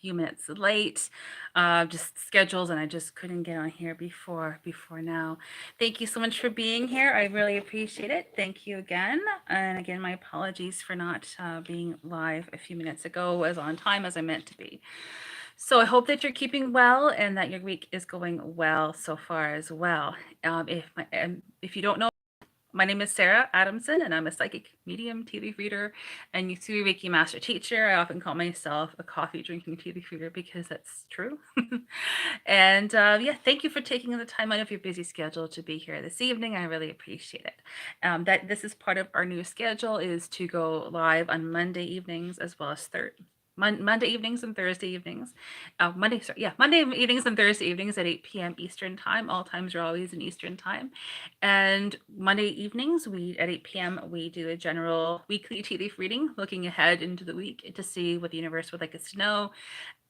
few minutes late, just schedules, and I just couldn't get on here before now. Thank you so much for being here. I really appreciate it. Thank you again, and again, my apologies for not being live a few minutes ago as on time as I meant to be. So I hope that you're keeping well and that your week is going well so far as well. If you don't know, my name is Sarah Adamson, and I'm a psychic medium, tea leaf reader, and Usui Reiki master teacher. I often call myself a coffee drinking tea leaf reader because that's true. And yeah, thank you for taking the time out of your busy schedule to be here this evening. I really appreciate it. That this is part of our new schedule is to go live on Monday evenings as well as Monday evenings and Thursday evenings. Monday evenings and Thursday evenings at 8 p.m. Eastern time. All times are always in Eastern time. And Monday evenings, we at 8 p.m. we do a general weekly tea leaf reading, looking ahead into the week to see what the universe would like us to know.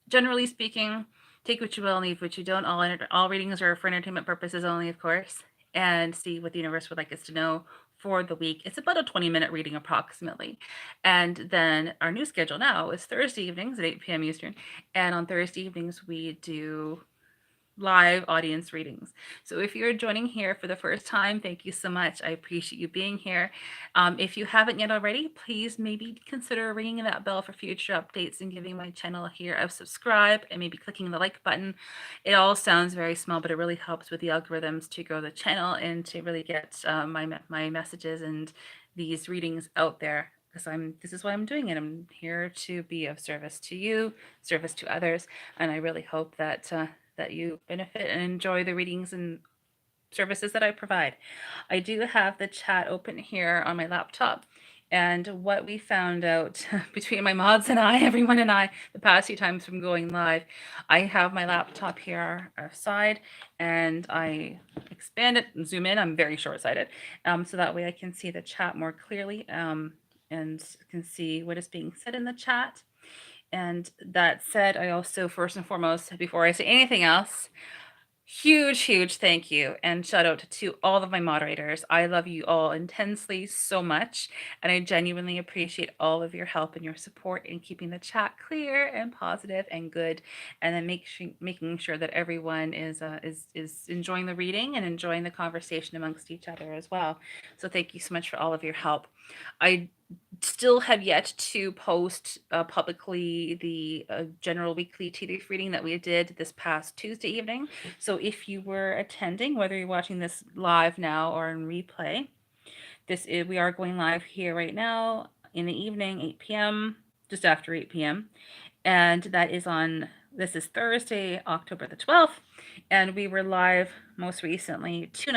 Generally speaking, take what you will, leave what you don't. All readings are for entertainment purposes only, of course, and see what the universe would like us to know for the week. It's about a 20-minute reading approximately. And then our new schedule now is Thursday evenings at 8 p.m. Eastern. And on Thursday evenings, we do live audience readings. So if you're joining here for the first time, thank you so much. I appreciate you being here. If you haven't yet already, please maybe consider ringing that bell for future updates and giving my channel here a subscribe and maybe clicking the like button. It all sounds very small, but it really helps with the algorithms to grow the channel and to really get my messages and these readings out there. Because this is why I'm doing it. I'm here to be of service to you, service to others, and I really hope that you benefit and enjoy the readings and services that I provide. I do have the chat open here on my laptop. And what we found out between my mods and I, everyone and I, the past few times from going live, I have my laptop here aside and I expand it and zoom in. I'm very short sighted. So that way I can see the chat more clearly and can see what is being said in the chat. And that said, I also, first and foremost, before I say anything else, huge thank you and shout out to all of my moderators. I love you all intensely so much, and I genuinely appreciate all of your help and your support in keeping the chat clear and positive and good, and then making sure that everyone is enjoying the reading and enjoying the conversation amongst each other as well. So thank you so much for all of your help. I still have yet to post publicly the general weekly tea leaf reading that we did this past Tuesday evening. So if you were attending, whether you're watching this live now or in replay, we are going live here right now in the evening, 8 p.m., just after 8 p.m. And this is Thursday, October the 12th. And we were live most recently 2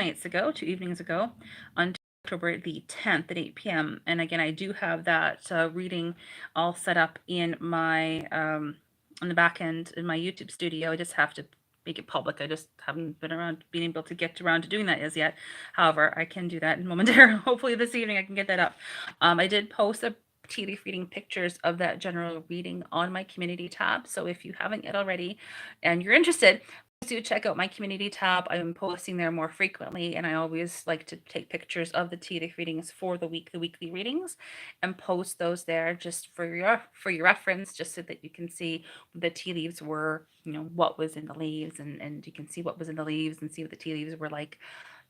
evenings ago, on October the 10th at 8 p.m. And again, I do have that reading all set up in my on the back end in my YouTube studio. I just have to make it public. I just haven't been able to get around to doing that as yet. However, I can do that momentarily. Hopefully this evening I can get that up. I did post a tea leaf reading pictures of that general reading on my community tab. So if you haven't yet already and you're interested, do check out my community tab. I'm posting there more frequently, and I always like to take pictures of the tea leaf readings for the weekly readings, and post those there just for your reference, just so that you can see the tea leaves were, what was in the leaves, and you can see what was in the leaves and see what the tea leaves were like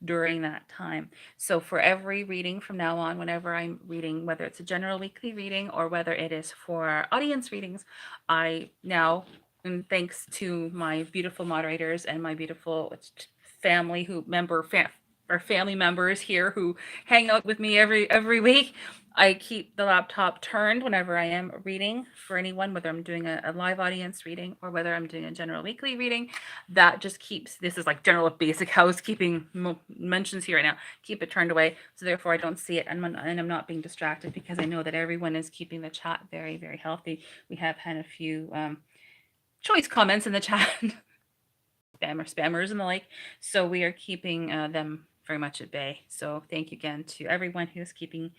during that time. So for every reading from now on, whenever I'm reading, whether it's a general weekly reading or whether it is for audience readings, I now, and thanks to my beautiful moderators and my beautiful family or family members here who hang out with me every week, I keep the laptop turned whenever I am reading for anyone, whether I'm doing a live audience reading or whether I'm doing a general weekly reading. That just keeps, this is like general basic housekeeping mentions here right now, keep it turned away. So therefore I don't see it, and I'm not being distracted, because I know that everyone is keeping the chat very healthy. We have had a few choice comments in the chat, spammers and the like. So we are keeping them very much at bay. So thank you again to everyone who's keeping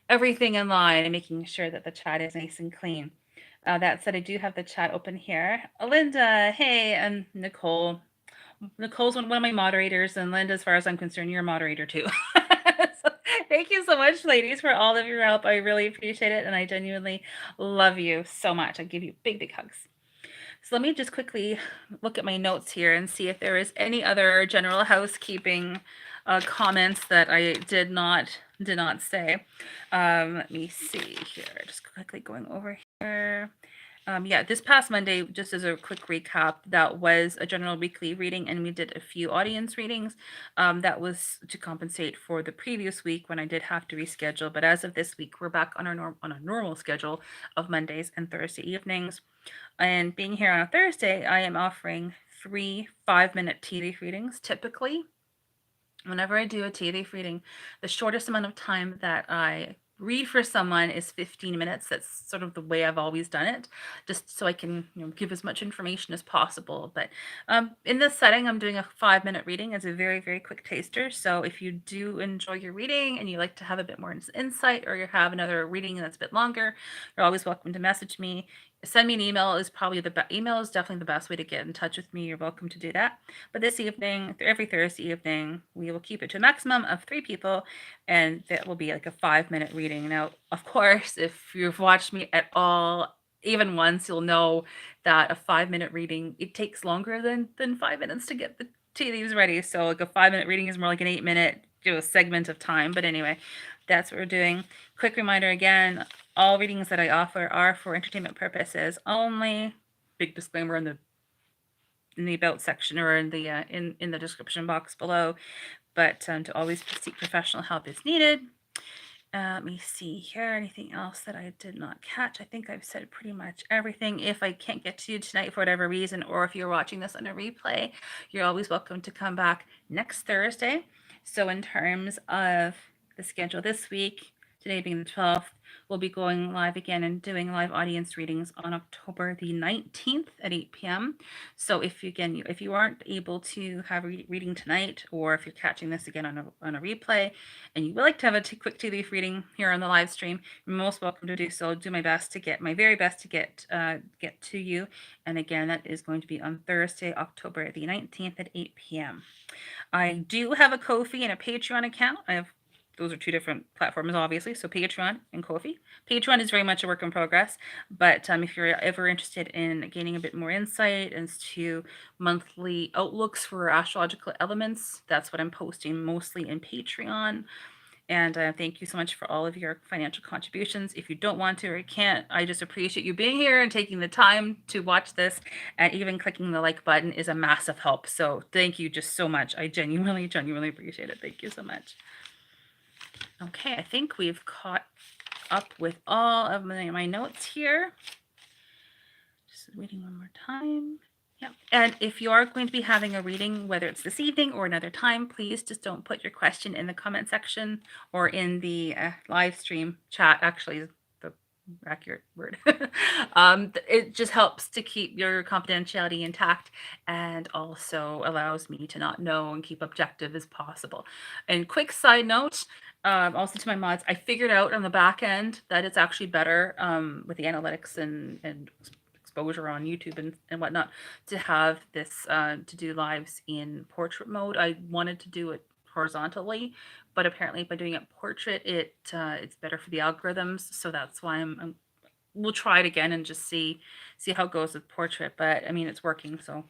everything in line and making sure that the chat is nice and clean. That said, I do have the chat open here. Linda, hey, and Nicole. Nicole's one of my moderators, and Linda, as far as I'm concerned, you're a moderator too. So, thank you so much, ladies, for all of your help. I really appreciate it, and I genuinely love you so much. I give you big hugs. So let me just quickly look at my notes here and see if there is any other general housekeeping comments that I did not say. Let me see here. Just quickly going over here. Yeah, this past Monday, just as a quick recap, that was a general weekly reading, and we did a few audience readings. That was to compensate for the previous week when I did have to reschedule. But as of this week, we're back on on a normal schedule of Mondays and Thursday evenings. And being here on a Thursday, I am offering 3 5-minute tea leaf readings. Typically, whenever I do a tea leaf reading, the shortest amount of time that I read for someone is 15 minutes. That's sort of the way I've always done it, just so I can give as much information as possible. But in this setting, I'm doing a 5-minute reading as a very, very quick taster. So if you do enjoy your reading and you like to have a bit more insight, or you have another reading that's a bit longer, you're always welcome to message me. Send me an email is probably email is definitely the best way to get in touch with me. You're welcome to do that. But this evening, every Thursday evening, we will keep it to a maximum of 3 people, and that will be like a 5-minute reading. Now, of course, if you've watched me at all, even once, you'll know that a 5-minute reading, it takes longer than 5 minutes to get the tea leaves ready. So like a 5-minute reading is more like an 8-minute segment of time. But anyway, that's what we're doing. Quick reminder again, all readings that I offer are for entertainment purposes only. Big disclaimer in the about section or in the description box below. But to always seek professional help if needed. Let me see here. Anything else that I did not catch? I think I've said pretty much everything. If I can't get to you tonight for whatever reason, or if you're watching this on a replay, you're always welcome to come back next Thursday. So in terms of the schedule this week, today being the 12th, we'll be going live again and doing live audience readings on October the 19th at 8 p.m. So if you aren't able to have a reading tonight, or if you're catching this again on a replay, and you would like to have a quick tea leaf reading here on the live stream, you're most welcome to do so. I'll do my very best to get to you. And again, that is going to be on Thursday, October the 19th at 8 p.m. I do have a Ko-fi and a Patreon account. Those are 2 different platforms, obviously. So Patreon and Ko-fi. Patreon is very much a work in progress, but if you're ever interested in gaining a bit more insight as to monthly outlooks for astrological elements, that's what I'm posting mostly in Patreon. And thank you so much for all of your financial contributions. If you don't want to or can't, I just appreciate you being here and taking the time to watch this. And even clicking the like button is a massive help. So thank you just so much. I genuinely, genuinely appreciate it. Thank you so much. Okay, I think we've caught up with all of my notes here. Just reading one more time. Yep. And if you are going to be having a reading, whether it's this evening or another time, please just don't put your question in the comment section or in the live stream chat. Actually, the accurate word. It just helps to keep your confidentiality intact, and also allows me to not know and keep objective as possible. And quick side note, also to my mods, I figured out on the back end that it's actually better with the analytics and exposure on YouTube and whatnot to have this to do lives in portrait mode. I wanted to do it horizontally, but apparently by doing it portrait, it's better for the algorithms. So that's why we'll try it again and just see how it goes with portrait. But I mean, it's working, so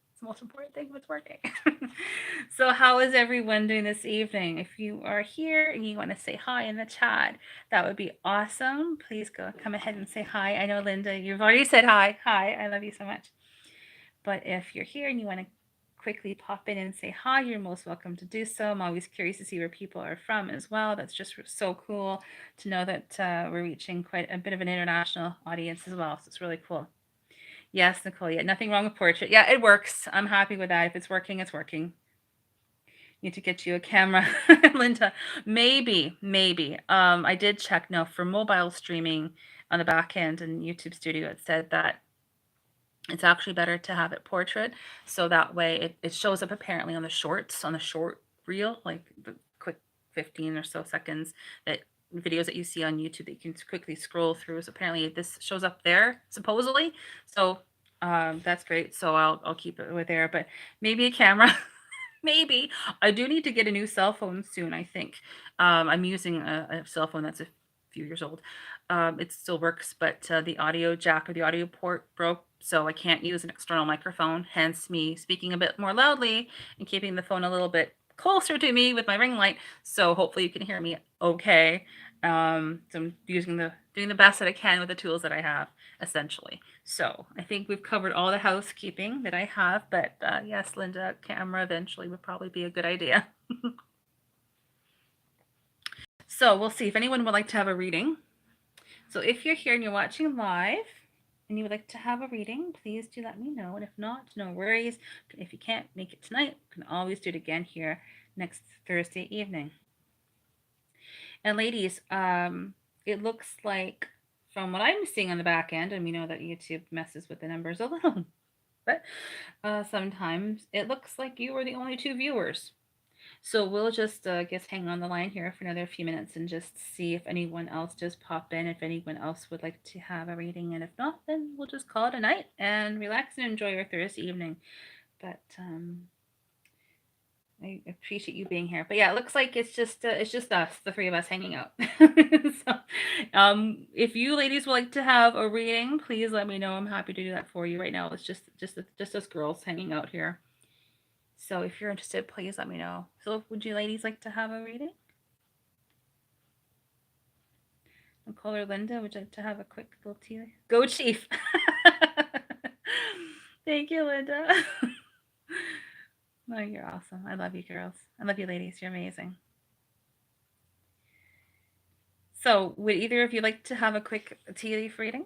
it's the most important thing, it's working. So how is everyone doing this evening? If you are here and you want to say hi in the chat, that would be awesome. Please come ahead and say hi. I know, Linda, you've already said hi. Hi, I love you so much. But if you're here and you want to quickly pop in and say hi, you're most welcome to do so. I'm always curious to see where people are from as well. That's just so cool to know that we're reaching quite a bit of an international audience as well. So it's really cool. Yes, Nicole. Yeah, nothing wrong with portrait. Yeah, it works. I'm happy with that. If it's working, it's working. Need to get you a camera, Linda. Maybe. I did check. No, for mobile streaming on the back end in YouTube Studio, it said that it's actually better to have it portrait, so that way it shows up apparently on the shorts, on the short reel, like the quick 15 or so seconds that videos that you see on YouTube that you can quickly scroll through. So apparently this shows up there supposedly. So that's great. So I'll keep it with there, but maybe a camera. Maybe. I do need to get a new cell phone soon, I think. I'm using a cell phone that's a few years old. It still works, but the audio jack or the audio port broke. So I can't use an external microphone, hence me speaking a bit more loudly and keeping the phone a little bit closer to me with my ring light. So hopefully you can hear me okay. So I'm doing the best that I can with the tools that I have, essentially. So I think we've covered all the housekeeping that I have, but yes, Linda, camera eventually would probably be a good idea. So we'll see if anyone would like to have a reading. So if you're here and you're watching live and you would like to have a reading, please do let me know. And if not, no worries. If you can't make it tonight, you can always do it again here next Thursday evening. And ladies, it looks like from what I'm seeing on the back end, and we know that YouTube messes with the numbers a little, but sometimes it looks like you are the only 2 viewers. So we'll just, guess, hang on the line here for another few minutes and just see if anyone else does pop in, if anyone else would like to have a reading. And if not, then we'll just call it a night and relax and enjoy your Thursday evening. But I appreciate you being here. But yeah, it looks like it's just us, the 3 of us hanging out. So if you ladies would like to have a reading, please let me know. I'm happy to do that for you. Right now, it's just us girls hanging out here. So if you're interested, please let me know. So would you ladies like to have a reading? Nicole or Linda, would you like to have a quick little tea? Go Chief! Thank you, Linda. Oh, you're awesome. I love you, girls. I love you, ladies. You're amazing. So would either of you like to have a quick tea leaf reading?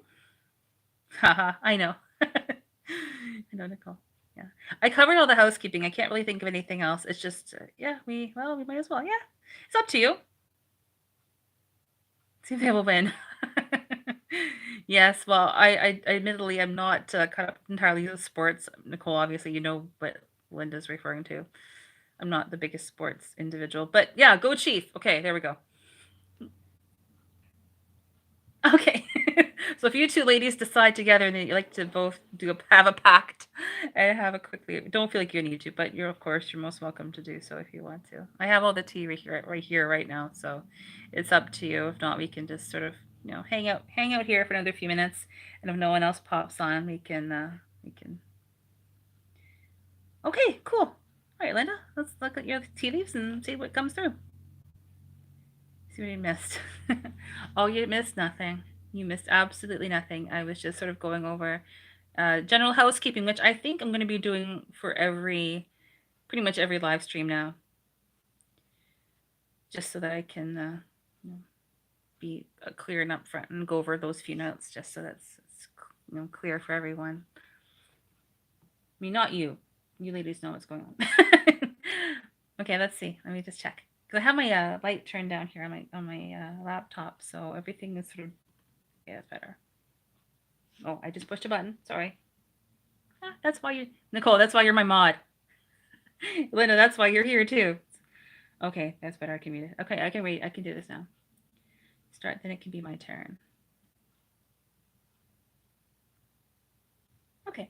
Haha, I know. I know, Nicole. Yeah. I covered all the housekeeping. I can't really think of anything else. It's just, yeah, we might as well. Yeah. It's up to you. See if they will win. Yes, well, I admittedly am not caught up entirely with sports. Nicole, obviously, you know what Linda's referring to. I'm not the biggest sports individual, but yeah, go Chief. Okay, there we go. Okay. So if you 2 ladies decide together that you like to both have a pact and have a quickly, don't feel like you need to, but you're of course you're most welcome to do so if you want to. I have all the tea right here right now, so it's up to you. If not, we can just sort of, hang out here for another few minutes, and if no one else pops on, we can. Okay, cool. All right, Linda, let's look at your tea leaves and see what comes through. See what you missed. Oh, you missed nothing. You missed absolutely nothing. I was just sort of going over general housekeeping, which I think I'm going to be doing for pretty much every live stream now, just so that I can be clear and upfront and go over those few notes, just so that's it's clear for everyone. I mean, not you. You ladies know what's going on. Okay, let's see. Let me just check. Because I have my light turned down here on my laptop, so everything is sort of, yeah, it's better. Oh, I just pushed a button. Sorry. That's why Nicole, that's why you're my mod. Linda, that's why you're here too. Okay, that's better. I can read it. Okay, I can read. I can do this now. Start, then it can be my turn. Okay.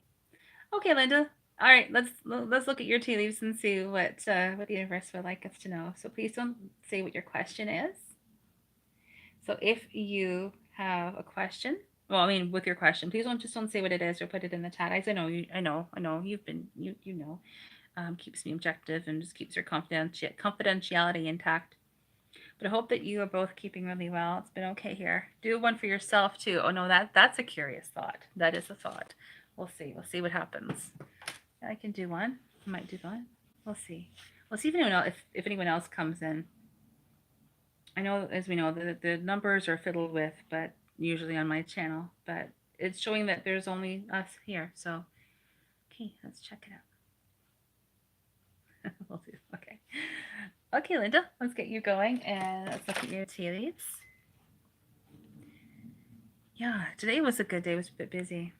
Okay, Linda. All right, let's look at your tea leaves and see what the universe would like us to know. So please don't say what your question is. So if you have a question, well, I mean, with your question, please don't say what it is or put it in the chat. As I know you've been keeps me objective and just keeps your confidentiality intact. But I hope that you are both keeping really well. It's been okay here. Do one for yourself too. Oh no, that's a curious thought. That is a thought. We'll see. We'll see what happens. I can do one. I might do one. We'll see. We'll see if anyone else comes in. I know, as we know, the numbers are fiddled with, but usually on my channel. But it's showing that there's only us here. So, okay, let's check it out. We'll do. Okay. Okay, Linda, let's get you going and let's look at your tea leaves. Yeah, today was a good day. It was a bit busy.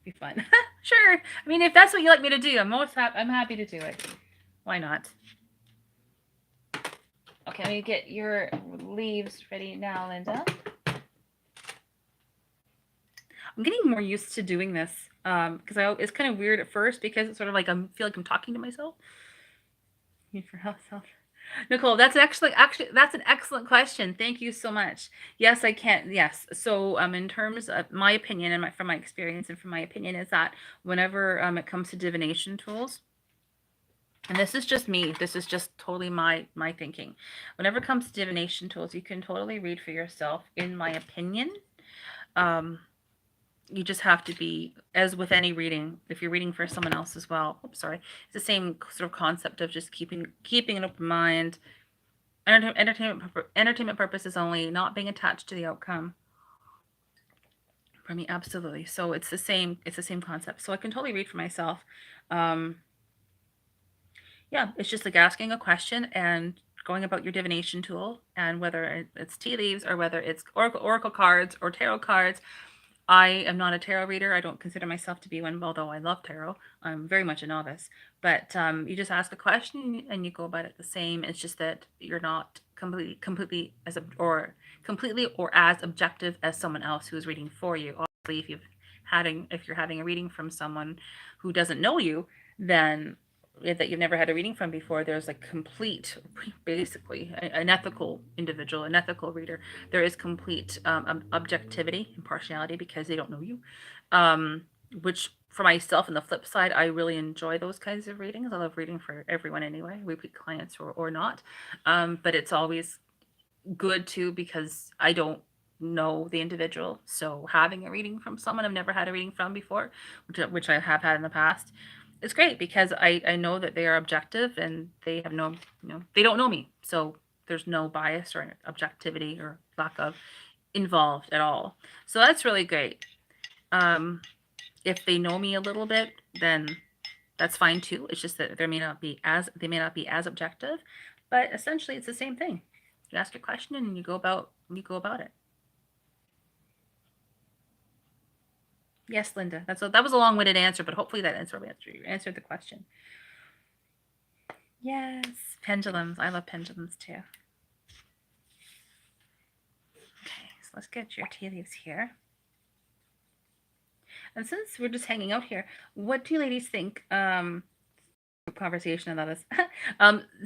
Be fun. Sure. I mean, if that's what you like me to do, I'm happy to do it. Why not? Okay, let me get your leaves ready now, Linda. I'm getting more used to doing this because it's kind of weird at first because it's sort of like I feel like I'm talking to myself. For myself. Nicole, that's actually that's an excellent question. Thank you so much. Yes, I can. Yes. So, in terms of my opinion and from my experience and from my opinion is that whenever it comes to divination tools, and this is just me, this is just totally my thinking. Whenever it comes to divination tools, you can totally read for yourself. In my opinion, um, you just have to be, as with any reading, if you're reading for someone else as well. Oops, sorry. It's the same sort of concept of just keeping an open mind. Entertainment purposes only, not being attached to the outcome. For me, absolutely. So it's the same. It's the same concept. So I can totally read for myself. Um, yeah, it's just like asking a question and going about your divination tool, and whether it's tea leaves or whether it's oracle cards or tarot cards. I am not a tarot reader. I don't consider myself to be one, although I love tarot. I'm very much a novice. But you just ask a question and you go about it the same. It's just that you're not completely or as objective as someone else who is reading for you. Obviously, if you're having a reading from someone who doesn't know you, then that you've never had a reading from before, there's like complete, basically, an ethical individual, an ethical reader. There is complete objectivity, impartiality, because they don't know you. Um, which for myself, on the flip side, I really enjoy those kinds of readings. I love reading for everyone anyway, repeat clients or not. But it's always good too because I don't know the individual. So having a reading from someone I've never had a reading from before, which I have had in the past, it's great because I know that they are objective and they have no, they don't know me. So there's no bias or objectivity or lack of involved at all. So that's really great. Um, if they know me a little bit, then that's fine too. It's just that they may not be as objective, but essentially it's the same thing. You ask a question and you go about it. Yes, Linda. That was a long-winded answer, but hopefully that answered the question. Yes, pendulums. I love pendulums too. Okay, so let's get your tea leaves here. And since we're just hanging out here, what do you ladies think? Conversation about this.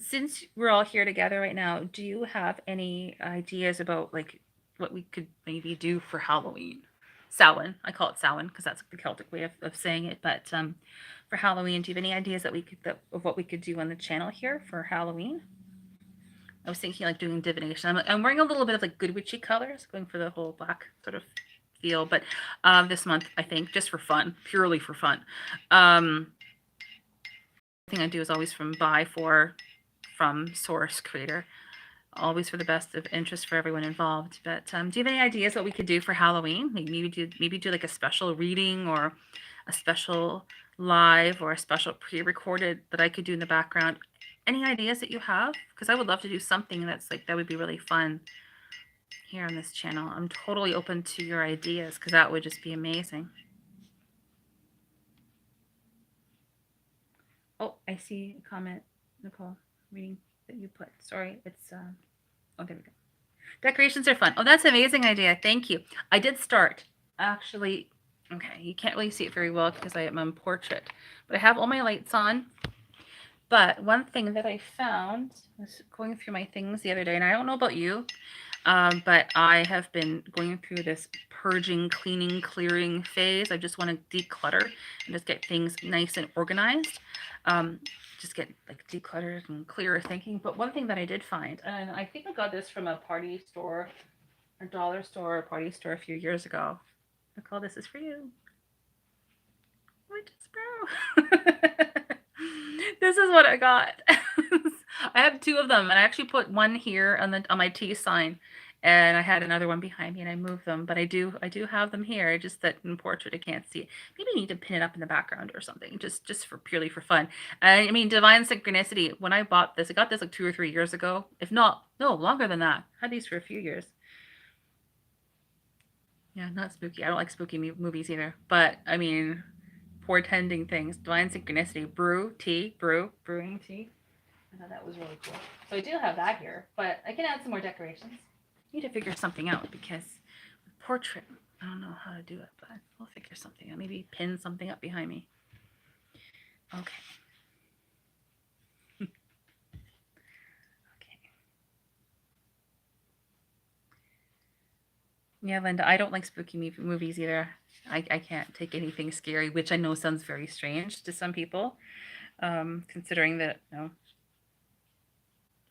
Since we're all here together right now, do you have any ideas about like what we could maybe do for Halloween? Samhain. I call it Samhain because that's the Celtic way of saying it. But for Halloween, do you have any ideas of what we could do on the channel here for Halloween? I was thinking like doing divination. I'm wearing a little bit of like good witchy colors, going for the whole black sort of feel. But this month, I think, just for fun, purely for fun. Thing I do is always from source creator, always for the best of interest for everyone involved. But do you have any ideas what we could do for Halloween? Maybe do like a special reading or a special live or a special pre-recorded that I could do in the background. Any ideas that you have? Because I would love to do something that would be really fun here on this channel. I'm totally open to your ideas because that would just be amazing. Oh, I see a comment, Nicole, reading that you put. Sorry, it's oh, there we go. Decorations are fun. Oh, that's an amazing idea. Thank you. I did start actually. Okay, you can't really see it very well because I am on portrait, but I have all my lights on. But one thing that I found was going through my things the other day, and I don't know about you, but I have been going through this purging, cleaning, clearing phase. I just want to declutter and just get things nice and organized. Just get like decluttered and clearer thinking. But one thing that I did find, and I think I got this from a party store, a dollar store, or party store a few years ago. Nicole, this is for you. What is bro? This is what I got. I have two of them, and I actually put one here on my T sign, and I had another one behind me, and I moved them. But I do have them here. Just that in portrait I can't see it. Maybe I need to pin it up in the background or something, just for purely for fun. I mean, divine synchronicity. When I bought this, I got this like 2 or 3 years ago, if not no longer than that. I had these for a few years. Yeah, not spooky. I don't like spooky movies either. But I mean, portending things, divine synchronicity, brewing tea. I thought that was really cool. So I do have that here, but I can add some more decorations. I need to figure something out because with portrait, I don't know how to do it, but we'll figure something out. Maybe pin something up behind me. Okay. Yeah, Linda, I don't like spooky movies either. I can't take anything scary, which I know sounds very strange to some people, considering that, I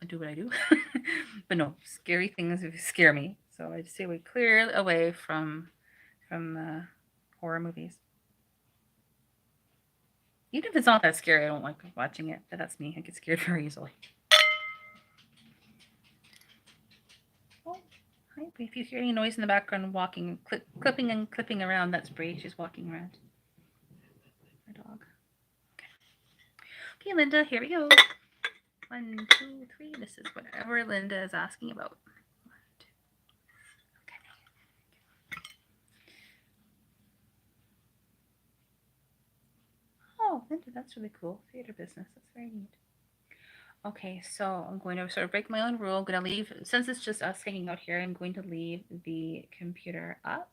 do what I do. But no, scary things scare me. So I just stay away, clear away from horror movies. Even if it's not that scary, I don't like watching it. But that's me. I get scared very easily. Oh, hi. If you hear any noise in the background, walking, clipping and clipping around, that's Brie. She's walking around. My dog. Okay. Okay, Linda, here we go. 1, 2, 3. This is whatever Linda is asking about. 1, 2. Okay. Oh, Linda, that's really cool. Theater business. That's very neat. Okay, so I'm going to sort of break my own rule. I'm going to leave, since it's just us hanging out here, I'm going to leave the computer up.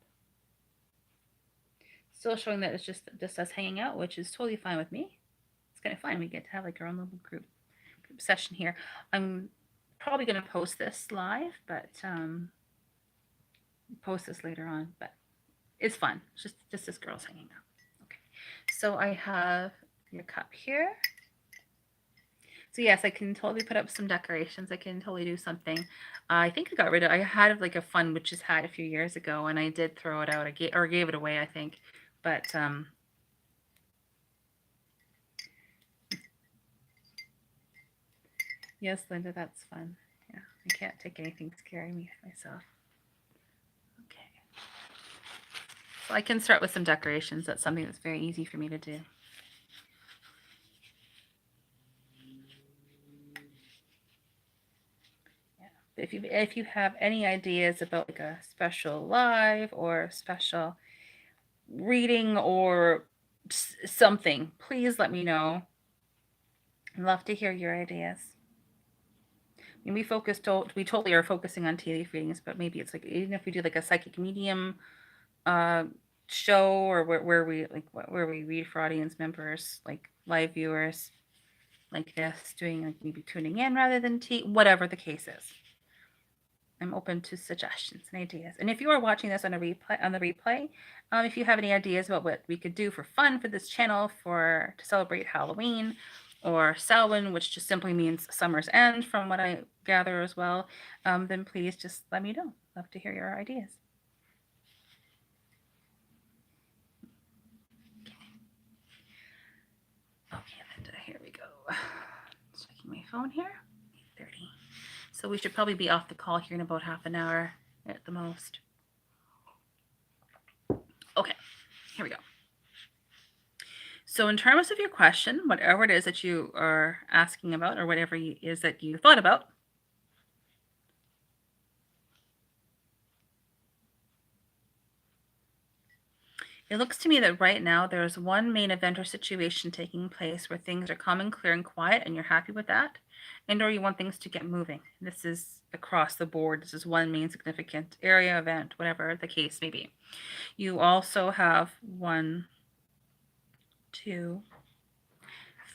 Still showing that it's just us hanging out, which is totally fine with me. It's kind of fun. We get to have like our own little group session here. I'm probably going to post this live, but post this later on. But it's fun. It's just us girls hanging out. Okay, so I have your cup here. So yes, I can totally put up some decorations. I can totally do something. I think I got rid of. I had like a fun witch's hat a few years ago, and I did throw it out. I gave it away, I think. But yes, Linda, that's fun. Yeah, I can't take anything scaring me myself. Okay, so I can start with some decorations. That's something that's very easy for me to do. If you have any ideas about like a special live or special reading or something, please let me know. I'd love to hear your ideas. I mean, we totally are focusing on tea leaf readings, but maybe it's like even if we do like a psychic medium uh, show or where we read for audience members, like live viewers, like this, doing like maybe tuning in rather than tea, whatever the case is. I'm open to suggestions and ideas. And if you are watching this on the replay, if you have any ideas about what we could do for fun for this channel to celebrate Halloween or Samhain, which just simply means summer's end, from what I gather as well, then please just let me know. Love to hear your ideas. Okay, Linda, here we go. Checking my phone here. 8:30. So we should probably be off the call here in about half an hour at the most. Okay, here we go. So in terms of your question, whatever it is that you are asking about or whatever it is that you thought about, it looks to me that right now there's one main event or situation taking place where things are calm and clear and quiet and you're happy with that, and or you want things to get moving. This is across the board. This is one main significant area, event, whatever the case may be. You also have 1, 2,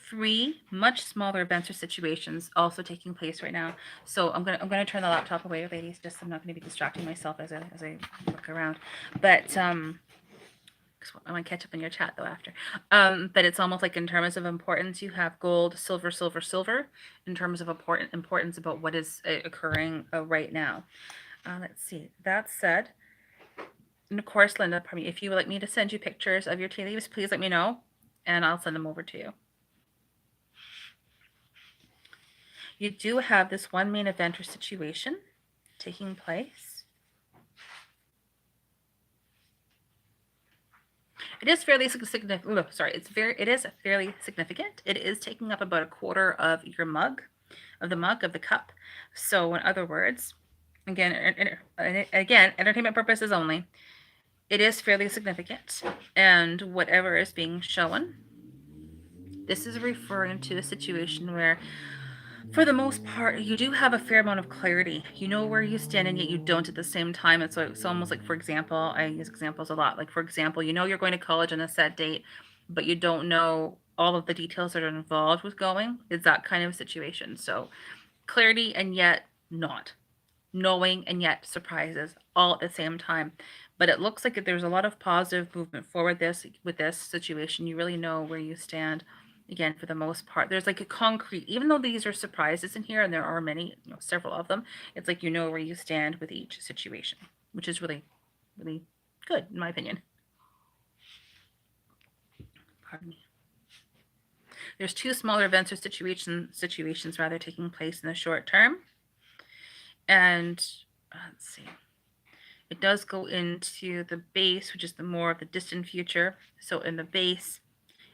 3 much smaller events or situations also taking place right now. So I'm gonna turn the laptop away, ladies. Just I'm not gonna be distracting myself as I look around. But I want to catch up on your chat though after. But it's almost like in terms of importance, you have gold, silver, silver, silver. In terms of importance about what is occurring right now. Let's see. That said, and of course, Linda, pardon me, if you would like me to send you pictures of your tea leaves, please let me know, and I'll send them over to you. You do have this one main event or situation taking place. It is fairly significant. It is fairly significant. It is taking up about a quarter of your mug, of the cup. So in other words, again, entertainment purposes only, it is fairly significant. And whatever is being shown, this is referring to a situation where, for the most part, you do have a fair amount of clarity. You know where you stand, and yet you don't at the same time. And so it's almost like, for example, I use examples a lot. Like, for example, you know you're going to college on a set date, but you don't know all of the details that are involved with going. It's that kind of situation. So clarity and yet not knowing and yet surprises all at the same time. But it looks like there's a lot of positive movement forward this with this situation. You really know where you stand. Again, for the most part, there's like a concrete, even though these are surprises in here, and there are many, several of them, it's like you know where you stand with each situation, which is really, really good in my opinion. Pardon me. There's two smaller events or situations rather taking place in the short term. And let's see. It does go into the base, which is the more of the distant future. So in the base,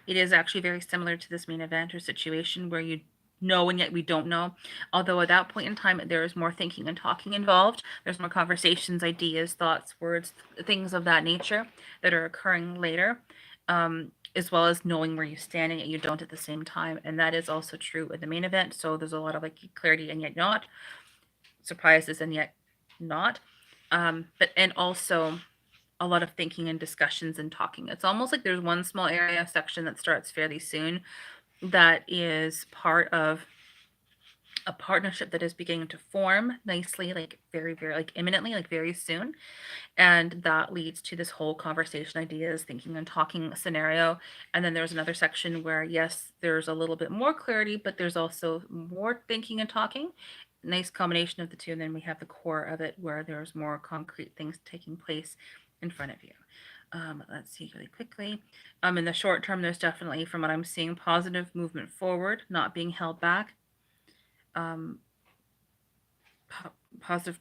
it is actually very similar to this main event or situation where you know and yet we don't know. Although at that point in time, there is more thinking and talking involved. There's more conversations, ideas, thoughts, words, things of that nature that are occurring later. As well as knowing where you stand and yet you don't at the same time. And that is also true in the main event. So there's a lot of like clarity and yet not, surprises and yet not. But and also a lot of thinking and discussions and talking. It's almost like there's one small area section that starts fairly soon that is part of a partnership that is beginning to form nicely, like very, very, like imminently, like very soon. And that leads to this whole conversation, ideas, thinking and talking scenario. And then there's another section where, yes, there's a little bit more clarity, but there's also more thinking and talking. Nice combination of the two. And then we have the core of it where there's more concrete things taking place in front of you. Let's see really quickly. In the short term, there's definitely, from what I'm seeing, positive movement forward, not being held back. Um, positive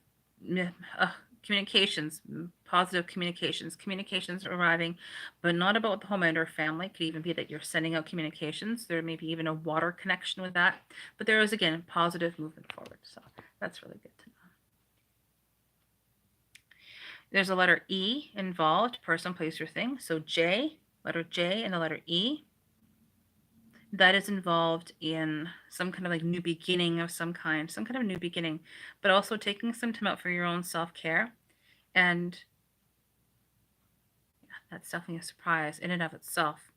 communications, positive communications arriving, but not about the homeland or family. It could even be that you're sending out communications. There may be even a water connection with that, but there is, again, positive movement forward. So that's really good to know. There's a letter E involved, person, place, or thing. So J, letter J and the letter E. That is involved in some kind of like new beginning of some kind of new beginning, but also taking some time out for your own self-care. And yeah, that's definitely a surprise in and of itself.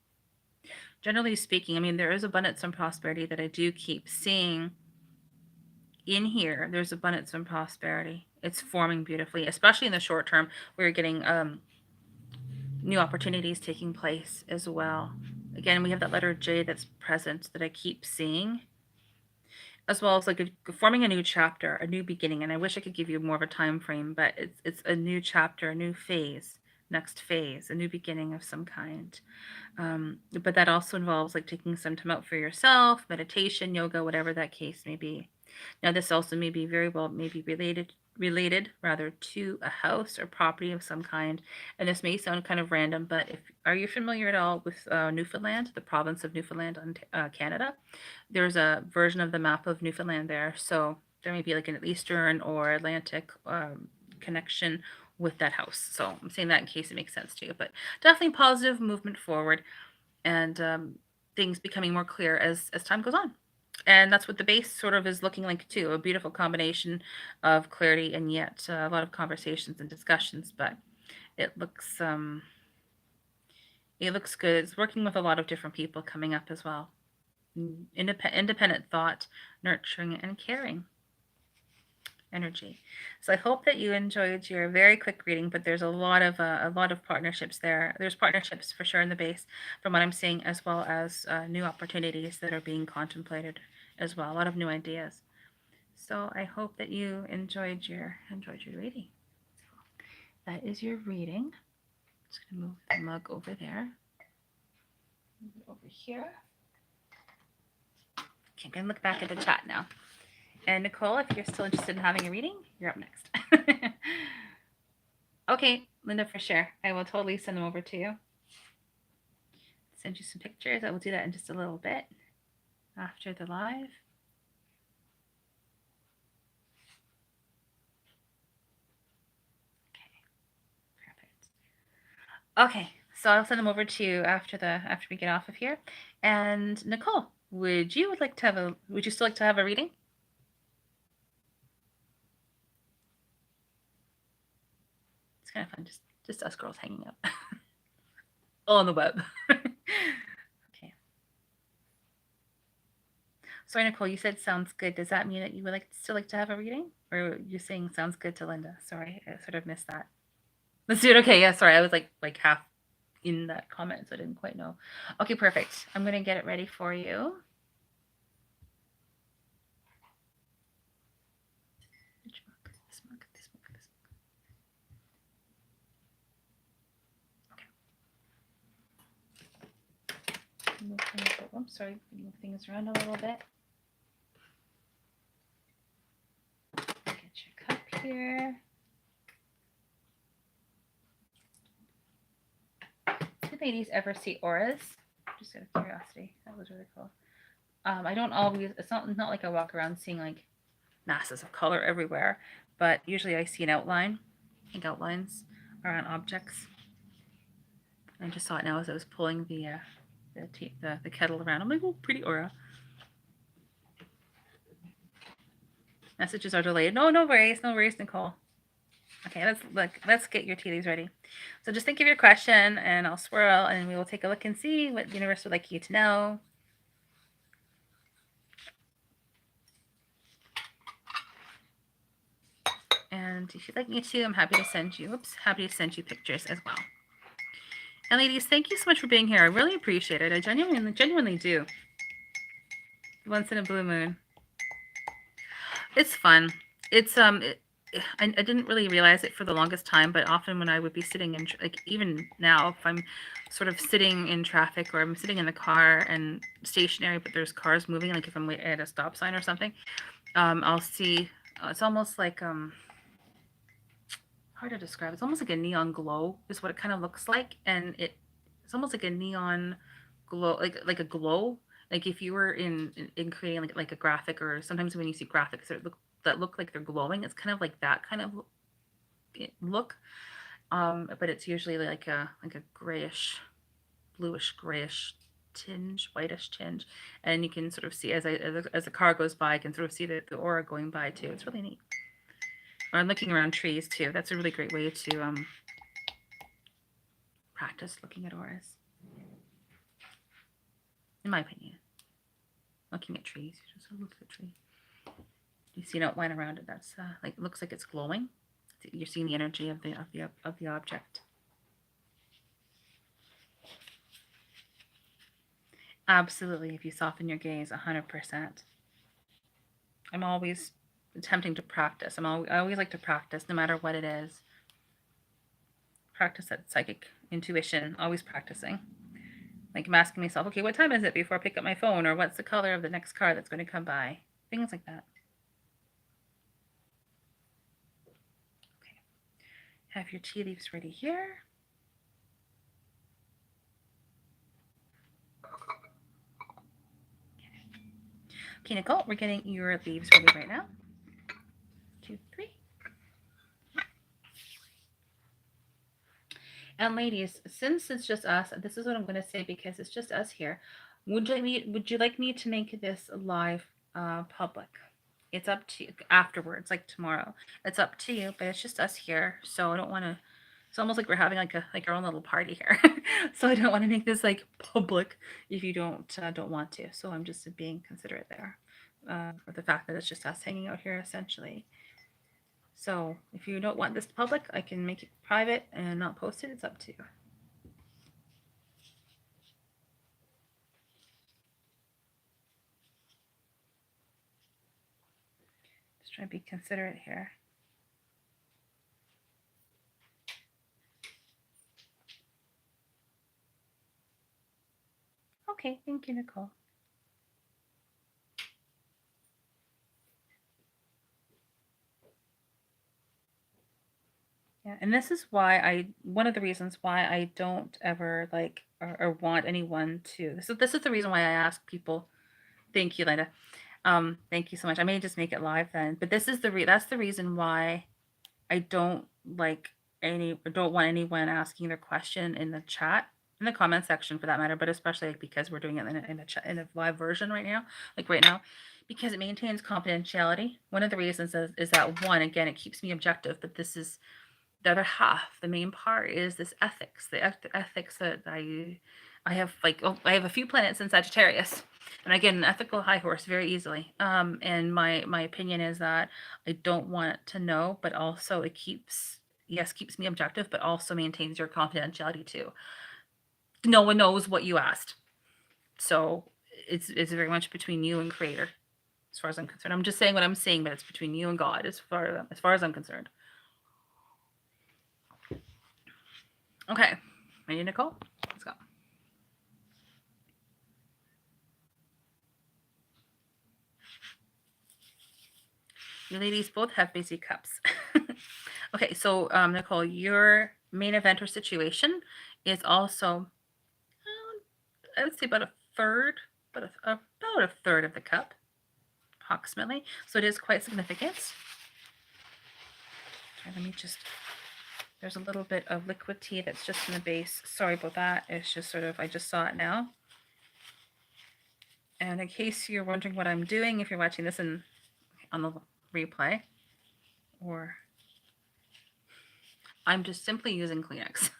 Generally speaking, I mean, there is abundance and prosperity that I do keep seeing in here. There's abundance and prosperity. It's forming beautifully, especially in the short term. We're getting new opportunities taking place as well. Again, we have that letter J that's present that I keep seeing, as well as like forming a new chapter, a new beginning. And I wish I could give you more of a time frame, but it's a new chapter, a new phase, next phase, a new beginning of some kind. But that also involves like taking some time out for yourself, meditation, yoga, whatever that case may be. Now, this also may be very well maybe related rather to a house or property of some kind. And this may sound kind of random, but if are you familiar at all with Newfoundland, the province of Newfoundland, Canada? There's a version of the map of Newfoundland there, so there may be like an eastern or Atlantic connection with that house. So I'm saying that in case it makes sense to you, but definitely positive movement forward and things becoming more clear as time goes on. And that's what the base sort of is looking like too, a beautiful combination of clarity and yet a lot of conversations and discussions, but it looks good. It's working with a lot of different people coming up as well. Independent thought, nurturing and caring energy. So I hope that you enjoyed your very quick reading, but there's a lot of partnerships there. There's partnerships for sure in the base from what I'm seeing, as well as new opportunities that are being contemplated as well. A lot of new ideas. So I hope that you enjoyed your reading. That is your reading. I'm just gonna move the mug over there. Move it over here. Okay, I'm gonna look back at the chat now. And Nicole, if you're still interested in having a reading, you're up next. Okay, Linda, for sure. I will totally send them over to you. Send you some pictures. I will do that in just a little bit after the live. Okay, perfect. Okay, so I'll send them over to you after we get off of here. And Nicole, would you still like to have a reading? It's kind of fun, just us girls hanging out all on the web. Okay. Sorry, Nicole, you said sounds good. Does that mean that you would still like to have a reading? Or you're saying sounds good to Linda. Sorry, I sort of missed that. Let's do it. Okay, yeah, sorry. I was like half in that comment, so I didn't quite know. Okay, perfect. I'm gonna get it ready for you. Which mug? This mug, this mug, this mug. Okay. Move things, oh, sorry, move things around a little bit. Get your cup here. Did ladies ever see auras? Just out of curiosity. That was really cool. I don't always, it's not like I walk around seeing like masses of color everywhere, but usually I see an outline, pink outlines around objects. I just saw it now as I was pulling the kettle around. I'm like, oh, pretty aura. Messages are delayed. No worries, Nicole. Okay, let's get your tea leaves ready. So just think of your question, and I'll swirl, and we will take a look and see what the universe would like you to know. And if you'd like me to, I'm happy to send you. Happy to send you pictures as well. And ladies, thank you so much for being here. I really appreciate it. I genuinely do. Once in a blue moon. It's fun. It's I didn't really realize it for the longest time, but often when I would be sitting in, like even now, if I'm sort of sitting in traffic or I'm sitting in the car and stationary, but there's cars moving, like if I'm at a stop sign or something, I'll see. It's almost like hard to describe. It's almost like a neon glow is what it kind of looks like, and it's almost like a neon glow, like a glow. Like if you were in creating like a graphic, or sometimes when you see graphics that look like they're glowing, it's kind of like that kind of look. But it's usually like a grayish, bluish grayish tinge, whitish tinge, and you can sort of see as the car goes by, I can sort of see the aura going by too. It's really neat. Or looking around trees too. That's a really great way to practice looking at auras, in my opinion. Looking at trees, you just look at a tree. You see an outline around it that's like looks like it's glowing. You're seeing the energy of the object. Absolutely, if you soften your gaze, 100%. I'm always attempting to practice. I always like to practice, no matter what it is. Practice that psychic intuition. Always practicing. Like I'm asking myself, okay, what time is it before I pick up my phone? Or what's the color of the next car that's going to come by? Things like that. Okay. Have your tea leaves ready here. Okay, Nicole, we're getting your leaves ready right now. 2, 3. And ladies, since it's just us, this is what I'm going to say because it's just us here. Would you like me to make this live public? It's up to you afterwards, like tomorrow. It's up to you, but it's just us here, so I don't want to. It's almost like we're having like our own little party here, so I don't want to make this like public if you don't want to. So I'm just being considerate there, for the fact that it's just us hanging out here essentially. So if you don't want this public, I can make it private and not post it. It's up to you. Just trying to be considerate here. Okay, thank you, Nicole. Yeah, and this is why one of the reasons why I don't ever like or want anyone to. This is the reason why I ask people. Thank you, Linda. Thank you so much. I may just make it live then, but this is that's the reason why I don't like don't want anyone asking their question in the chat, in the comment section for that matter, but especially like because we're doing it in a live version right now, because it maintains confidentiality. One of the reasons is that one, again, it keeps me objective, but this is the other half. The main part is this ethics, the ethics that I have I have a few planets in Sagittarius. And I get an ethical high horse very easily. And my opinion is that I don't want to know, but also it keeps me objective, but also maintains your confidentiality too. No one knows what you asked, so it's very much between you and creator, as far as I'm concerned. I'm just saying what I'm saying, but it's between you and God, as far as I'm concerned. Okay, ready, Nicole? Let's go. You ladies both have busy cups. Okay, so Nicole, your main event or situation is also, I would say about a third, about a third of the cup, approximately. So it is quite significant. Okay, let me just. There's a little bit of liquid tea that's just in the base. Sorry about that. It's just sort of, I just saw it now. And in case you're wondering what I'm doing, if you're watching this on the replay, or I'm just simply using Kleenex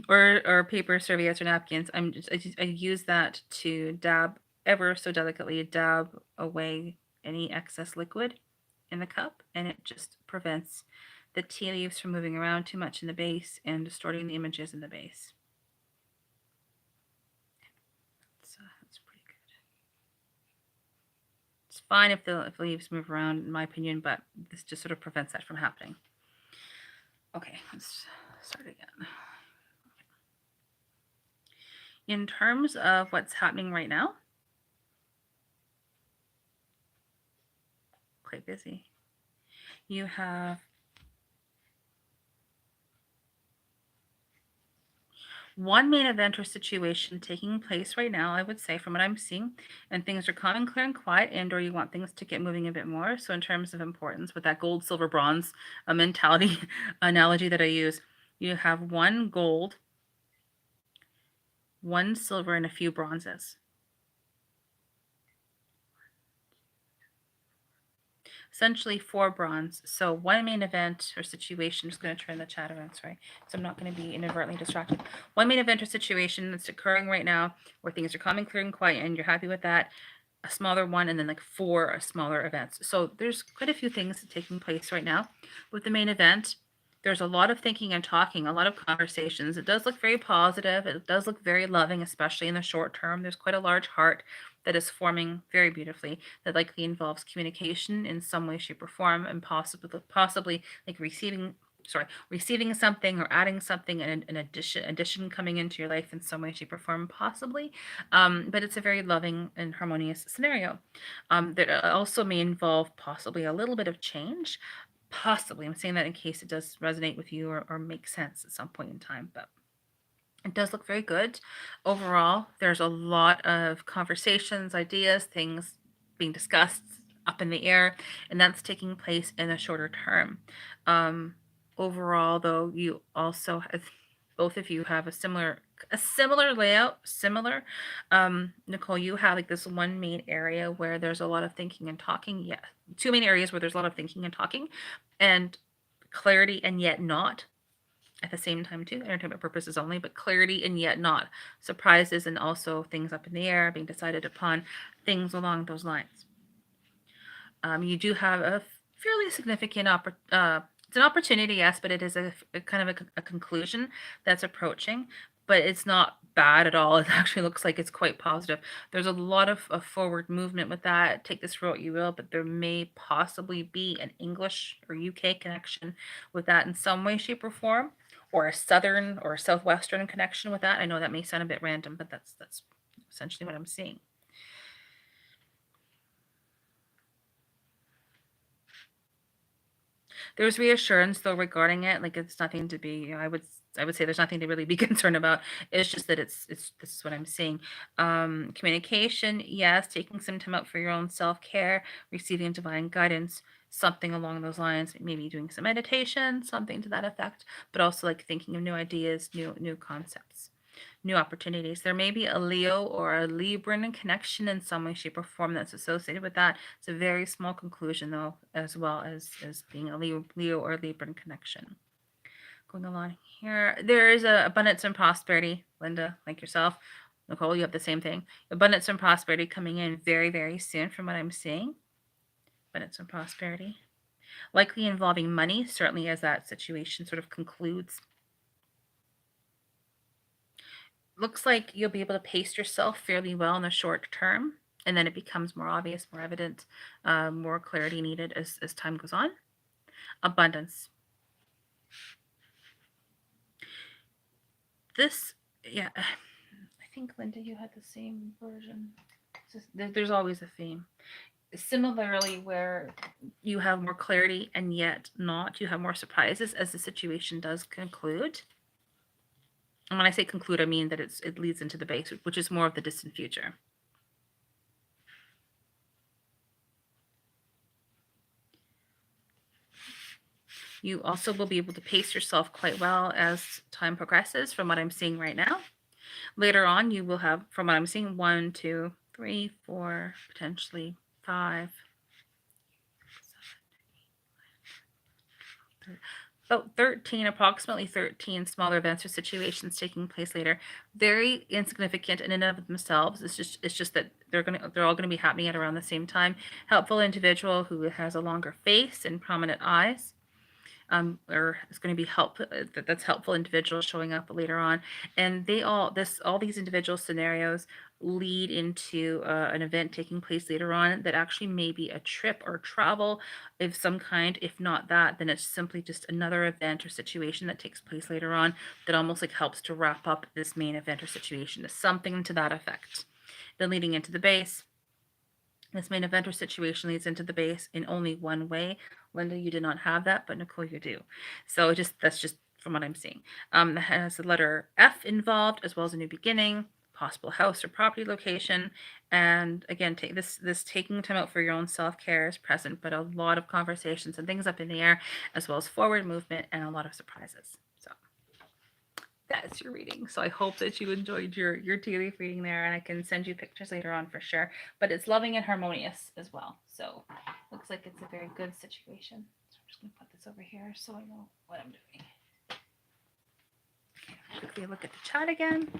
or paper serviettes or napkins. I use that to dab ever so delicately dab away any excess liquid in the cup, and it just prevents the tea leaves from moving around too much in the base and distorting the images in the base. So that's pretty good. It's fine if the leaves move around, in my opinion, but this just sort of prevents that from happening. Okay, let's start again. In terms of what's happening right now, quite busy. You have one main event or situation taking place right now, I would say, from what I'm seeing, and things are calm and clear and quiet, and or you want things to get moving a bit more. So in terms of importance, with that gold, silver, bronze mentality analogy that I use, you have one gold, one silver, and a few bronzes. Essentially 4 bronze. So one main event or situation, I'm just going to turn the chat around, sorry, so I'm not going to be inadvertently distracted. One main event or situation that's occurring right now where things are calm and clear and quiet and you're happy with that, a smaller one, and then like 4 smaller events. So there's quite a few things taking place right now. With the main event, there's a lot of thinking and talking, a lot of conversations. It does look very positive. It does look very loving, especially in the short term. There's quite a large heart that is forming very beautifully that likely involves communication in some way, shape, or form, and possibly like receiving something or adding something, and an addition coming into your life in some way, shape, or form, possibly. But it's a very loving and harmonious scenario. That also may involve possibly a little bit of change. Possibly, I'm saying that in case it does resonate with you or make sense at some point in time, but it does look very good. Overall, there's a lot of conversations, ideas, things being discussed up in the air, and that's taking place in a shorter term. Overall, though, you also have, both of you have a similar layout, similar. Nicole, you have like this one main area where there's a lot of thinking and talking. Yeah, 2 main areas where there's a lot of thinking and talking, and clarity and yet not at the same time too, entertainment purposes only, but clarity and yet not, surprises and also things up in the air being decided upon, things along those lines. You do have a fairly significant it's an opportunity, yes, but it is a kind of a conclusion that's approaching, but it's not bad at all. It actually looks like it's quite positive. There's a lot of forward movement with that. Take this for what you will, but there may possibly be an English or UK connection with that in some way, shape, or form, or a southern or southwestern connection with that. I know that may sound a bit random, but that's essentially what I'm seeing. There's reassurance though regarding it. Like it's nothing to be. I would say there's nothing to really be concerned about. It's just that it's this is what I'm seeing. Communication, yes. Taking some time out for your own self care, receiving divine guidance, something along those lines. Maybe doing some meditation, something to that effect. But also like thinking of new ideas, new concepts, new opportunities. There may be a Leo or a Libran connection in some way, shape, or form that's associated with that. It's a very small conclusion, though, as well as being a Leo or Libran connection. Going along here, there is a abundance and prosperity, Linda, like yourself. Nicole, you have the same thing. Abundance and prosperity coming in very, very soon from what I'm seeing. Abundance and prosperity. Likely involving money, certainly as that situation sort of concludes. Looks like you'll be able to pace yourself fairly well in the short term, and then it becomes more obvious, more evident, more clarity needed as time goes on. Abundance. This, yeah, I think, Linda, you had the same version. There's always a theme. Similarly, where you have more clarity and yet not, you have more surprises as the situation does conclude. And when I say conclude, I mean that it leads into the base, which is more of the distant future. You also will be able to pace yourself quite well as time progresses from what I'm seeing right now. Later on, you will have, from what I'm seeing, 1, 2, 3, 4, potentially 5, about 13, approximately 13 smaller events or situations taking place later. Very insignificant in and of themselves. It's just that they're all gonna be happening at around the same time. Helpful individual who has a longer face and prominent eyes. Or it's going to be that's helpful individuals showing up later on, and all these individual scenarios lead into an event taking place later on that actually may be a trip or travel of some kind. If not that, then it's simply just another event or situation that takes place later on that almost like helps to wrap up this main event or situation. Something to that effect. Then leading into the base, this main event or situation leads into the base in only one way. Linda, you did not have that, but Nicole, you do. So that's just from what I'm seeing. It has the letter F involved, as well as a new beginning, possible house or property location. And again, this taking time out for your own self-care is present, but a lot of conversations and things up in the air, as well as forward movement and a lot of surprises. So that's your reading. So I hope that you enjoyed your tea leaf reading there, and I can send you pictures later on for sure. But it's loving and harmonious as well. So looks like it's a very good situation. So I'm just gonna put this over here so I know what I'm doing. Okay, quickly look at the chat again.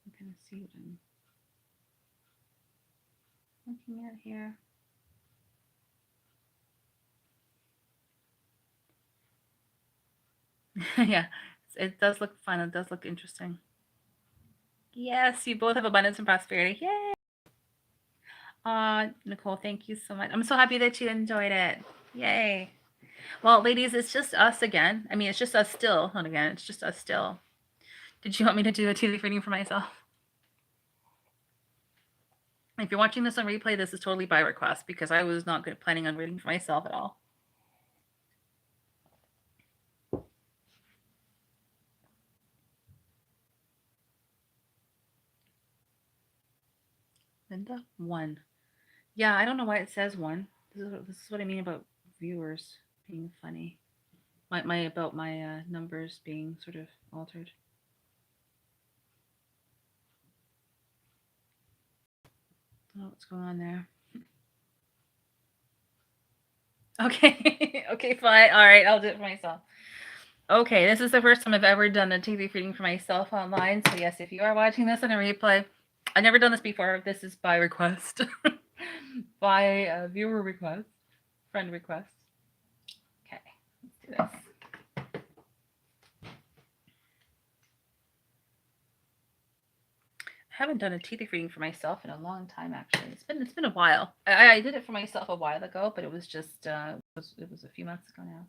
I'm gonna see what I'm looking at here. Yeah, it does look fun. It does look interesting. Yes, you both have abundance and prosperity. Yay! Nicole, thank you so much. I'm so happy that you enjoyed it. Yay. Well, ladies, it's just us again. I mean, it's just us still. Not again, it's just us still. Did you want me to do a tea leaf reading for myself? If you're watching this on replay, this is totally by request because I was not planning on reading for myself at all. Linda, 1. Yeah, I don't know why it says 1. This is what I mean about viewers being funny. My numbers being sort of altered. I don't know what's going on there. Okay. Okay, fine. All right, I'll do it for myself. Okay, this is the first time I've ever done a TV reading for myself online. So yes, if you are watching this on a replay, I've never done this before. This is by request, by viewer request, friend request. Okay, let's do this. I haven't done a tea leaf reading for myself in a long time. Actually, it's been a while. I did it for myself a while ago, but it was just it was a few months ago now.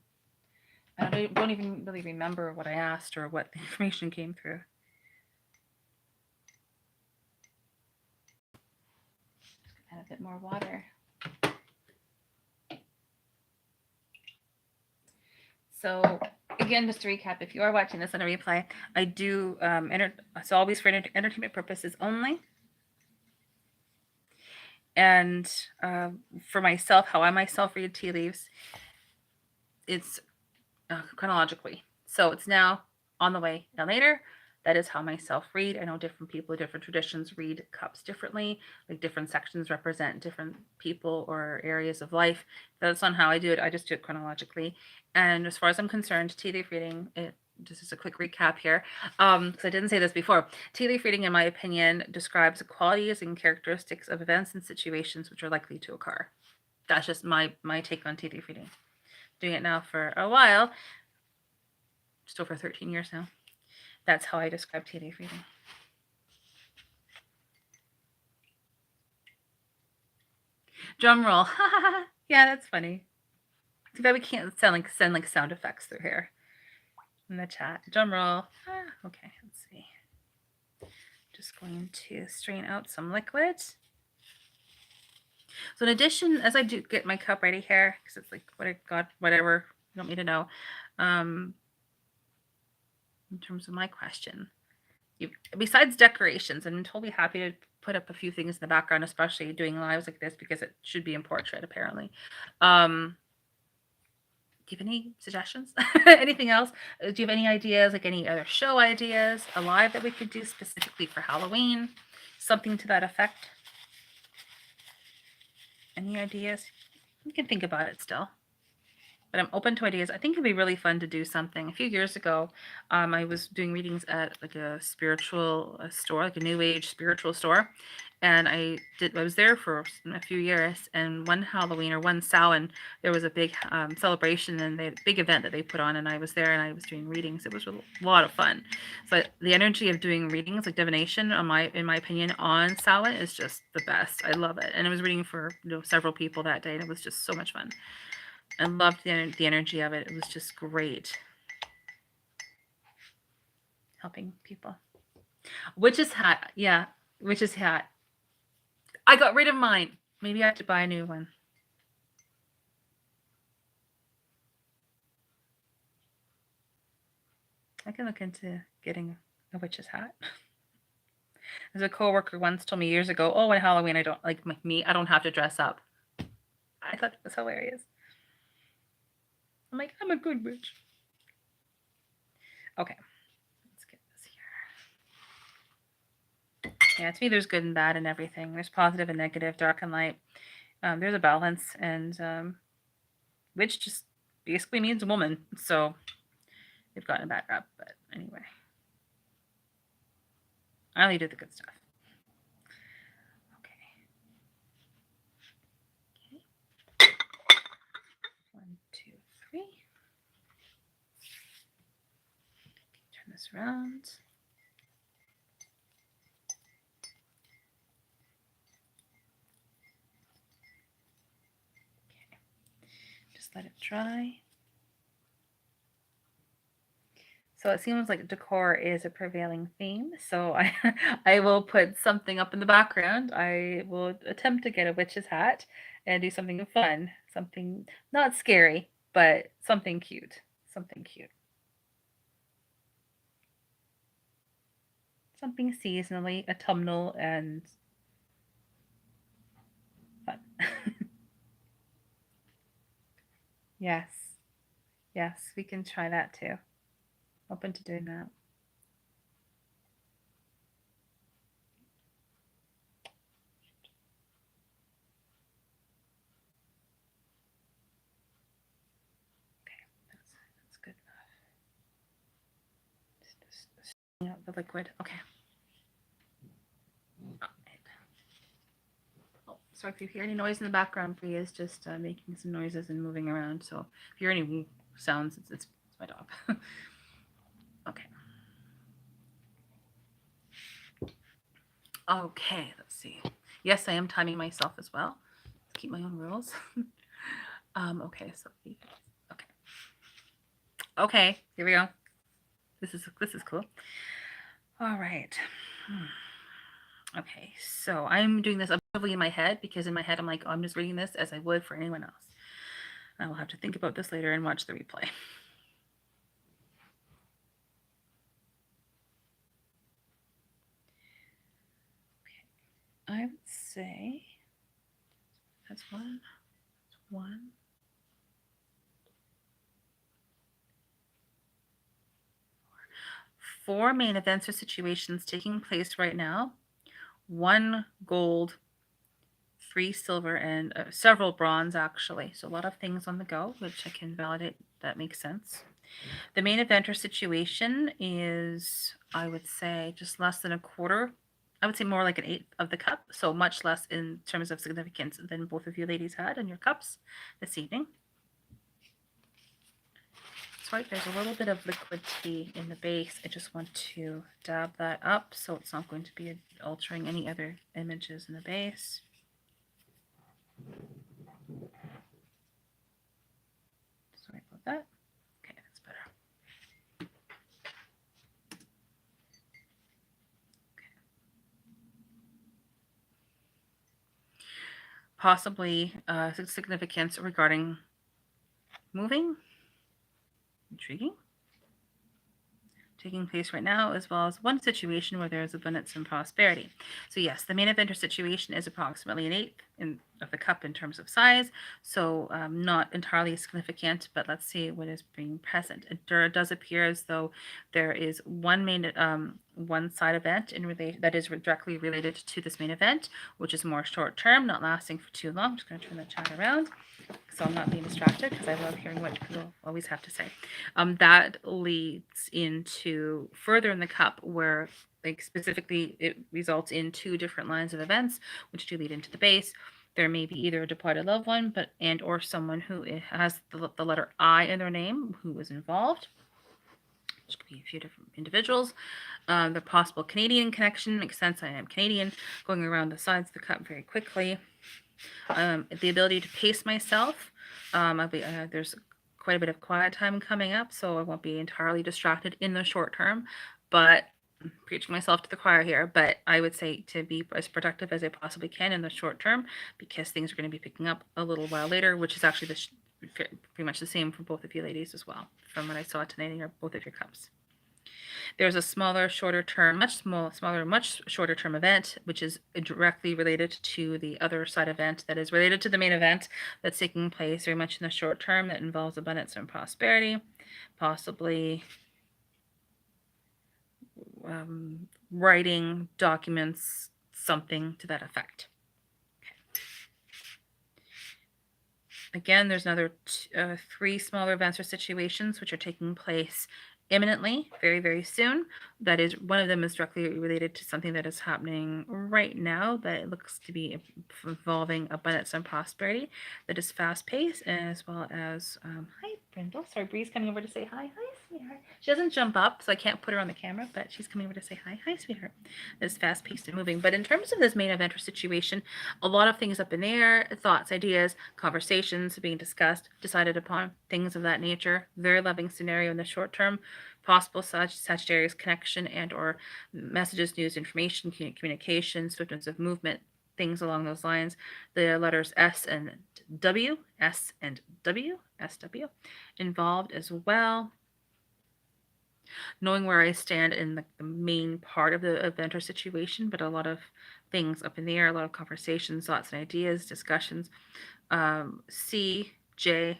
I don't even really remember what I asked or what the information came through. Just add a bit more water. So again, just to recap, if you are watching this on a replay, I do it's always for entertainment purposes only. And for myself, how I myself read tea leaves, it's chronologically. So it's now, on the way, now later, That is how myself read. I know different people, different traditions read cups differently. Like different sections represent different people or areas of life. That's not how I do it. I just do it chronologically. And as far as I'm concerned, tea leaf reading, just as a quick recap here, because I didn't say this before, tea leaf reading, in my opinion, describes the qualities and characteristics of events and situations which are likely to occur. That's just my take on tea leaf reading. Doing it now for a while, just over 13 years now. That's how I describe tea leaf reading. Drum roll. Yeah, that's funny. Too bad we can't send like sound effects through here in the chat. Drum roll. Okay, let's see. Just going to strain out some liquid. So in addition, as I do get my cup ready here, because it's like what I got, whatever you want me to know, in terms of my question, besides decorations, I'm totally happy to put up a few things in the background, especially doing lives like this, because it should be in portrait apparently. Do you have any suggestions? Anything else? Do you have any ideas, like any other show ideas, a live that we could do specifically for Halloween? Something to that effect? Any ideas? You can think about it still. But I'm open to ideas. I think it'd be really fun to do something. A few years ago, I was doing readings at like a spiritual store, like a new age spiritual store. And I was there for a few years. And one Halloween or one Samhain, there was a big celebration and a big event that they put on. And I was there and I was doing readings. It was a lot of fun. So the energy of doing readings, like divination, in my opinion, on Samhain is just the best. I love it. And I was reading for several people that day, and it was just so much fun. I loved the energy of it. It was just great. Helping people. Witch's hat. Yeah, witch's hat. I got rid of mine. Maybe I have to buy a new one. I can look into getting a witch's hat. As a coworker once told me years ago, "Oh, on Halloween, I don't like me. I don't have to dress up." I thought it was hilarious. I'm like, I'm a good witch. Okay, let's get this here. Yeah, to me, there's good and bad and everything. There's positive and negative, dark and light. There's a balance, and witch just basically means woman. So they've gotten a bad rap, but anyway, I only do the good stuff. Okay. 1, 2, 3. Turn this around. Okay. Just let it dry. So it seems like decor is a prevailing theme. So I will put something up in the background. I will attempt to get a witch's hat and do something fun, something not scary, but something cute. Something cute. Something seasonally autumnal and fun. Yes. Yes, we can try that too. Open to doing that. Okay, that's good enough. Just the liquid. Okay. Oh, sorry if you hear any noise in the background. Bria is just making some noises and moving around. So if you hear any sounds, it's my dog. Okay. Okay, let's see. Yes, I am timing myself as well. Keep my own rules. Okay, so okay. Okay, here we go. This is cool. All right. Okay, so I'm doing this objectively in my head because in my head I'm like, oh, I'm just reading this as I would for anyone else. I will have to think about this later and watch the replay. Okay, I would say that's one. That's one. 4 main events or situations taking place right now, 1 gold, 3 silver, and several bronze, actually. So a lot of things on the go, which I can validate that makes sense. The main event or situation is, I would say, just less than a quarter. I would say more like an eighth of the cup, so much less in terms of significance than both of you ladies had in your cups this evening. That's right, there's a little bit of liquid tea in the base. I just want to dab that up so it's not going to be altering any other images in the base. Sorry about that. Okay, that's better. Possibly significance regarding moving, intriguing, taking place right now, as well as one situation where there is abundance and prosperity. So yes, the main event or situation is approximately an eighth of the cup in terms of size, so not entirely significant, but let's see what is being present. It does appear as though there is one main one side event that is directly related to this main event, which is more short term, not lasting for too long. I'm just going to turn the chat around so I'm not being distracted, because I love hearing what people always have to say. That leads into further in the cup where, like, specifically it results in 2 different lines of events, which do lead into the base. There may be either a departed loved one, or someone who has the letter I in their name who is involved, which could be a few different individuals. The possible Canadian connection makes sense. I am Canadian. Going around the sides of the cup very quickly. The ability to pace myself. There's quite a bit of quiet time coming up, so I won't be entirely distracted in the short term, but I'm preaching myself to the choir here, but I would say to be as productive as I possibly can in the short term, because things are going to be picking up a little while later, which is actually pretty much the same for both of you ladies as well, from what I saw tonight in both of your cups. There's a smaller, shorter term, much shorter term event, which is directly related to the other side event that is related to the main event that's taking place very much in the short term, that involves abundance and prosperity, possibly writing documents, something to that effect. Okay. Again, there's another 3 smaller events or situations which are taking place imminently, very, very soon. That is, one of them is directly related to something that is happening right now that it looks to be involving abundance and prosperity, that is fast-paced, as well as hi Brindle. Sorry, Bree's coming over to say hi. Hi, sweetheart. She doesn't jump up, so I can't put her on the camera, but she's coming over to say hi. Hi, sweetheart. It's fast-paced and moving. But in terms of this main event or situation, a lot of things up in the air, thoughts, ideas, conversations being discussed, decided upon, things of that nature. Very loving scenario in the short term. Possible Sagittarius connection and or messages, news, information, communication, swiftness of movement, things along those lines. The letters S and W, SW, involved as well. Knowing where I stand in the main part of the event or situation, but a lot of things up in the air, a lot of conversations, thoughts and ideas, discussions. C, J,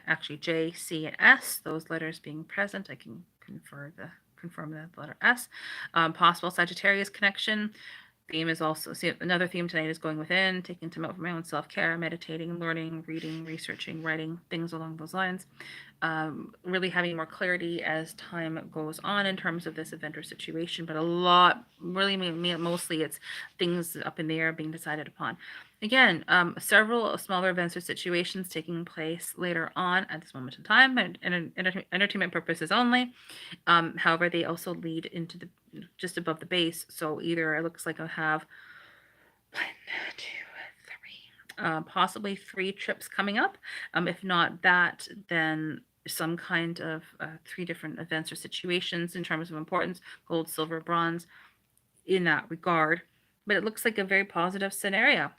C, and S, those letters being present, I can confirm the letter S. Possible Sagittarius connection. Theme is also, another theme tonight is going within, taking time out for my own self-care, meditating, learning, reading, researching, writing, things along those lines. Really having more clarity as time goes on in terms of this event or situation, but a lot, really mostly it's things up in the air being decided upon. Again, several smaller events or situations taking place later on at this moment in time, and entertainment purposes only. However, they also lead into the just above the base. So either it looks like I have 1, 2, 3, possibly 3 trips coming up. If not that, then some kind of 3 different events or situations in terms of importance, gold, silver, bronze, in that regard. But it looks like a very positive scenario.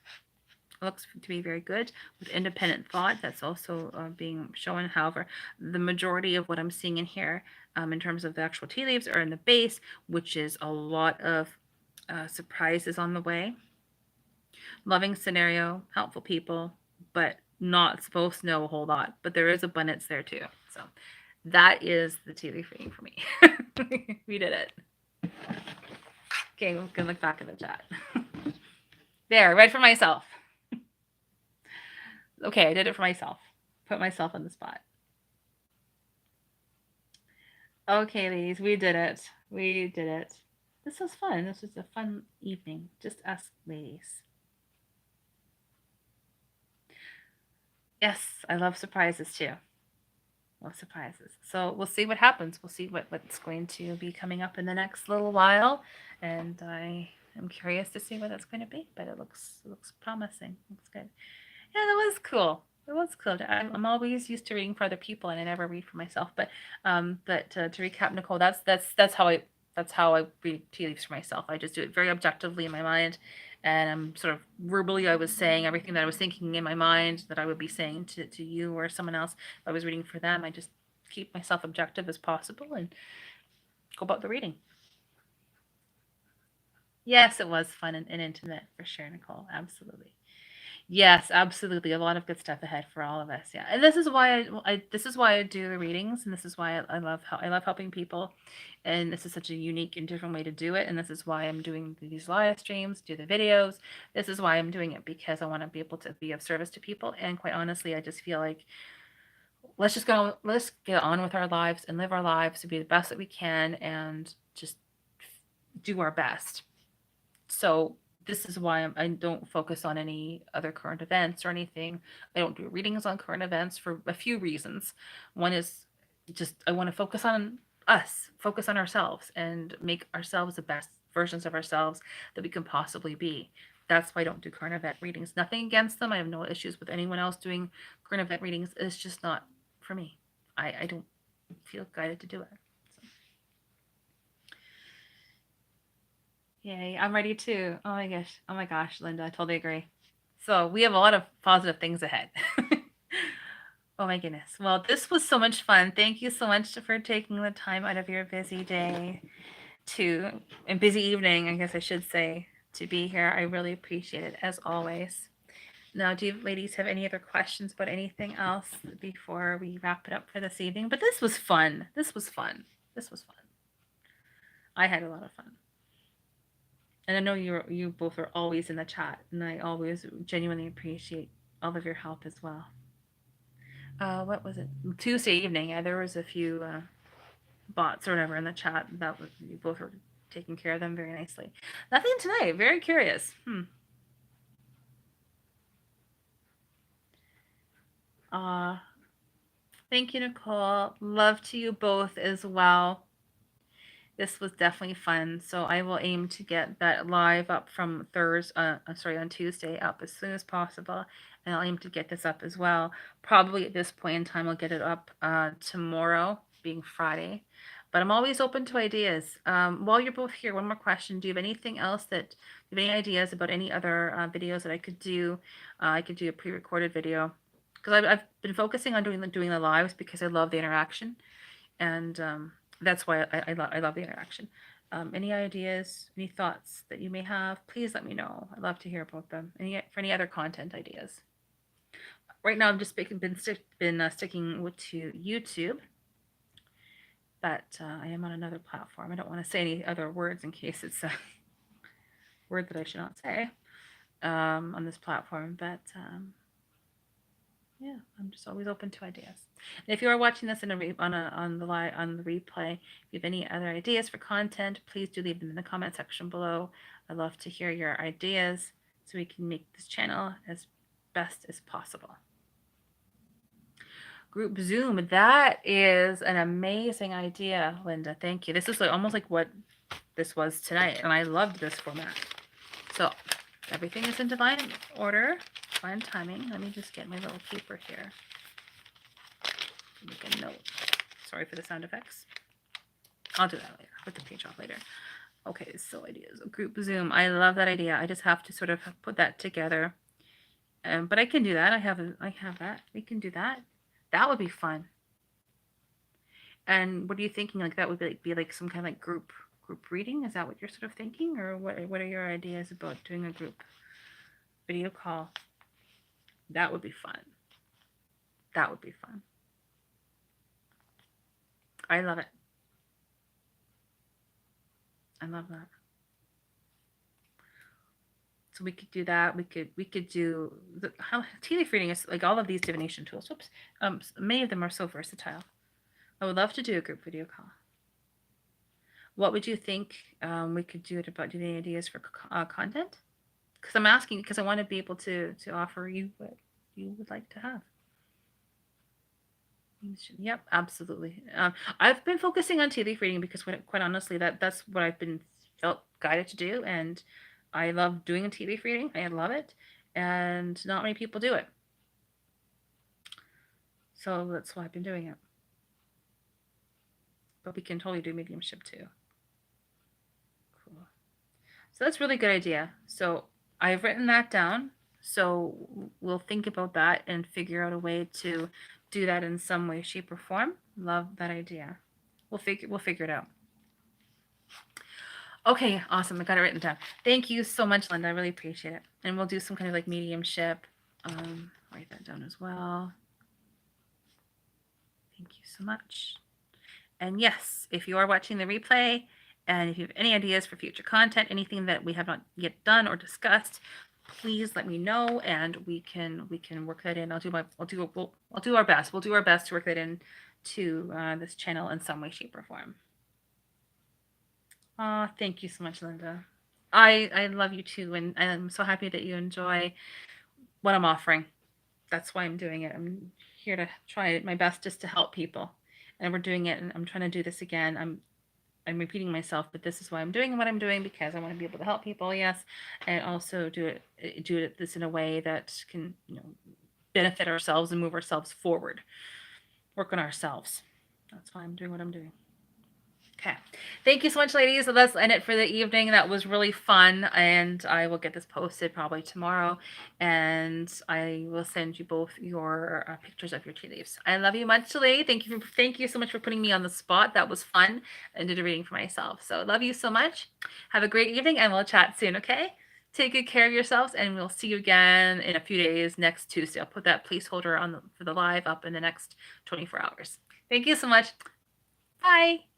It looks to be very good with independent thought. That's also being shown. However, the majority of what I'm seeing in here in terms of the actual tea leaves are in the base, which is a lot of surprises on the way. Loving scenario, helpful people, but not supposed to know a whole lot. But there is abundance there too. So that is the tea leaf reading for me. We did it. Okay, we can look back at the chat. There, read for myself. Okay, I did it for myself. Put myself on the spot. Okay, ladies, we did it. We did it. This was fun. This was a fun evening. Just us ladies. Yes, I love surprises too. Love surprises. So we'll see what happens. We'll see what's going to be coming up in the next little while. And I am curious to see what that's going to be, but it looks promising. Looks good. Yeah, that was cool. It was cool. I'm always used to reading for other people, and I never read for myself. But to recap, Nicole, that's how I read tea leaves for myself. I just do it very objectively in my mind, and I'm sort of verbally. I was saying everything that I was thinking in my mind that I would be saying to you or someone else. If I was reading for them, I just keep myself objective as possible and go about the reading. Yes, it was fun and intimate for sure, Nicole. Absolutely. Yes, absolutely. A lot of good stuff ahead for all of us. Yeah, and this is why this is why I do the readings, and this is why I love helping people, and this is such a unique and different way to do it. And this is why I'm doing these live streams, do the videos. This is why I'm doing it because I want to be able to be of service to people. And quite honestly, I just feel like let's get on with our lives and live our lives to be the best that we can, and just do our best. So this is why I don't focus on any other current events or anything. I don't do readings on current events for a few reasons. One is just I want to focus on us, focus on ourselves, and make ourselves the best versions of ourselves that we can possibly be. That's why I don't do current event readings. Nothing against them. I have no issues with anyone else doing current event readings. It's just not for me. I don't feel guided to do it. So, yay, I'm ready too. Oh my gosh. Oh my gosh, Linda, I totally agree. So we have a lot of positive things ahead. Oh my goodness. Well, this was so much fun. Thank you so much for taking the time out of your busy day to, and busy evening, I guess I should say, to be here. I really appreciate it as always. Now, do you ladies have any other questions about anything else before we wrap it up for this evening? But this was fun. This was fun. This was fun. I had a lot of fun. And I know you both are always in the chat, and I always genuinely appreciate all of your help as well. What was it? Tuesday evening. Yeah, there was a few bots or whatever in the chat that was, you both were taking care of them very nicely. Nothing tonight. Very curious. Uh, Thank you, Nicole. Love to you both as well. This was definitely fun. So I will aim to get that live up from on Tuesday up as soon as possible. And I'll aim to get this up as well. Probably at this point in time, I'll get it up tomorrow, being Friday. But I'm always open to ideas. While you're both here, one more question. Do you have anything else do you have any ideas about any other videos that I could do? I could do a pre-recorded video. Because I've been focusing on doing the lives because I love the interaction. And that's why I love the interaction. Any ideas, any thoughts that you may have, please let me know. I'd love to hear about them. For any other content ideas. Right now, I've just been sticking to YouTube, but I am on another platform. I don't want to say any other words in case it's a word that I should not say on this platform. But yeah, I'm just always open to ideas. And if you are watching this on the replay, if you have any other ideas for content, please do leave them in the comment section below. I'd love to hear your ideas so we can make this channel as best as possible. Group Zoom, that is an amazing idea, Linda. Thank you. This is almost like what this was tonight, and I loved this format. So everything is in divine order, divine timing. Let me just get my little paper here. Make a note. Sorry for the sound effects. I'll do that later. I'll put the page off later. Okay, so ideas. Group Zoom. I love that idea. I just have to sort of put that together. But I can do that. I have that. We can do that. That would be fun. And what are you thinking? Like that would be like some kind of like group reading? Is that what you're sort of thinking? Or what are your ideas about doing a group video call? That would be fun. That would be fun. I love it. I love that. So we could do that. We could do how tea leaf reading is like all of these divination tools. Whoops. Many of them are so versatile. I would love to do a group video call. What would you think we could do about doing ideas for content? Because I'm asking because I want to be able to offer you what you would like to have. Yep, absolutely. I've been focusing on tea leaf reading because, quite honestly, that's what I've been felt guided to do, and I love doing a tea leaf reading. I love it, and not many people do it, so that's why I've been doing it. But we can totally do mediumship too. Cool. So that's a really good idea. So I've written that down. So we'll think about that and figure out a way to do that in some way, shape, or form. Love that idea. We'll figure it out. Okay, awesome. I got it written down. Thank you so much, Linda. I really appreciate it. And we'll do some kind of like mediumship. Write that down as well. Thank you so much. And yes, if you are watching the replay and if you have any ideas for future content, anything that we have not yet done or discussed, please let me know and we can work that in. I'll do our best. We'll do our best to work that in to this channel in some way, shape, or form. Thank you so much, Linda. I love you too, and I'm so happy that you enjoy what I'm offering. That's why I'm doing it. I'm here to try my best just to help people, and we're doing it. And I'm trying to do this again. I'm repeating myself, but this is why I'm doing what I'm doing because I want to be able to help people. Yes, and also do this in a way that can benefit ourselves and move ourselves forward. Work on ourselves. That's why I'm doing what I'm doing. Okay. Thank you so much, ladies. So that's end it for the evening. That was really fun. And I will get this posted probably tomorrow. And I will send you both your pictures of your tea leaves. I love you much, today. Thank you so much for putting me on the spot. That was fun. And did a reading for myself. So love you so much. Have a great evening and we'll chat soon, okay? Take good care of yourselves and we'll see you again in a few days next Tuesday. I'll put that placeholder for the live up in the next 24 hours. Thank you so much. Bye.